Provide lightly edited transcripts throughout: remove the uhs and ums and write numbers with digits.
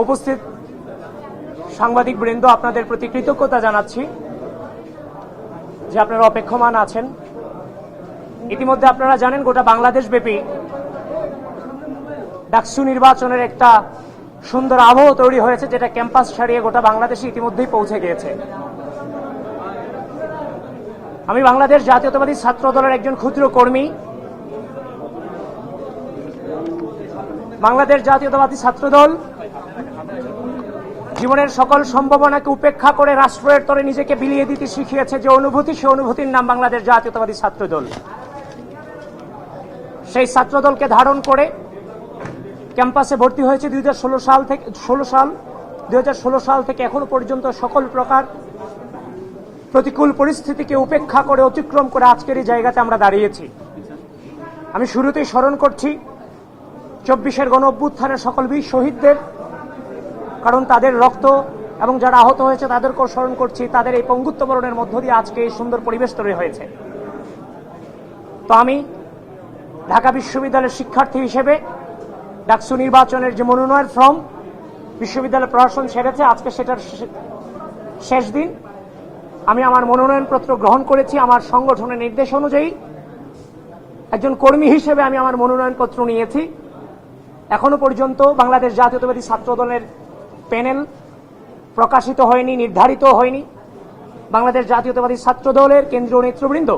উপস্থিত সাংবাদিক বৃন্দ, আপনাদের প্রতি কৃতজ্ঞতা জানাচ্ছি যে আপনারা অপেক্ষমান আছেন। ইতিমধ্যে আপনারা জানেন গোটা বাংলাদেশ ব্যাপী ডাকসু নির্বাচনের একটা সুন্দর আবহ তৈরি হয়েছে, যেটা ক্যাম্পাস ছাড়িয়ে গোটা বাংলাদেশে ইতিমধ্যেই পৌঁছে গিয়েছে। আমি বাংলাদেশ জাতীয়তাবাদী ছাত্র দলের একজন ক্ষুদ্র কর্মী। বাংলাদেশ জাতীয়তাবাদী ছাত্রদল জীবনের সকল সম্ভাবনাকে উপেক্ষা করে রাষ্ট্রের তরে নিজেকে বিলিয়ে দিতে শিখিয়েছে যে অনুভূতি, সে অনুভূতির নাম বাংলাদেশ জাতীয়তাবাদী ছাত্রদল। সেই ছাত্রদলকে ধারণ করে ক্যাম্পাসে ভর্তি হয়েছে 2016 সাল থেকে এখনো পর্যন্ত সকল প্রকার প্রতিকূল পরিস্থিতিকে উপেক্ষা করে, অতিক্রম করে আজকের এই জায়গাতে আমরা দাঁড়িয়েছি। আমি শুরুতেই স্মরণ করছি 24-এর গণ অভ্যুত্থানের সকল বীর শহীদদের, কারণ তাদের রক্ত এবং যারা আহত হয়েছে তাদেরকেও স্মরণ করছি। তাদের এই পঙ্গুত্ব বরণের মধ্য দিয়ে আজকে এই সুন্দর পরিবেশ তৈরি হয়েছে। তো আমি ঢাকা বিশ্ববিদ্যালয়ের শিক্ষার্থী হিসেবে ডাকসু নির্বাচনের যে মনোনয়ন ফর্ম বিশ্ববিদ্যালয় প্রশাসন ছেড়েছে, আজকে সেটার শেষ দিন। আমি আমার মনোনয়নপত্র গ্রহণ করেছি। আমার সংগঠনের নির্দেশ অনুযায়ী একজন কর্মী হিসেবে আমি আমার মনোনয়নপত্র নিয়েছি। এখনো পর্যন্ত বাংলাদেশ জাতীয়তাবাদী ছাত্র দলের প্যানেল প্রকাশিত হয়নি, নির্ধারিত হয়নি। বাংলাদেশ জাতীয়তাবাদী ছাত্র দলের কেন্দ্রীয় নেতৃবৃন্দ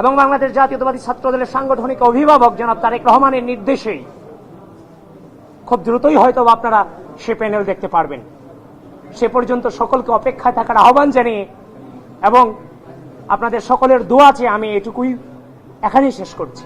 এবং বাংলাদেশ জাতীয়তাবাদী ছাত্র দলের সাংগঠনিক অভিভাবক জনাব তারেক রহমানের নির্দেশেই খুব দ্রুতই হয়তো আপনারা সে প্যানেল দেখতে পারবেন। সে পর্যন্ত সকলকে অপেক্ষায় থাকার আহ্বান জানিয়ে এবং আপনাদের সকলের দোয়া চেয়ে আমি এটুকুই এখানেই শেষ করছি।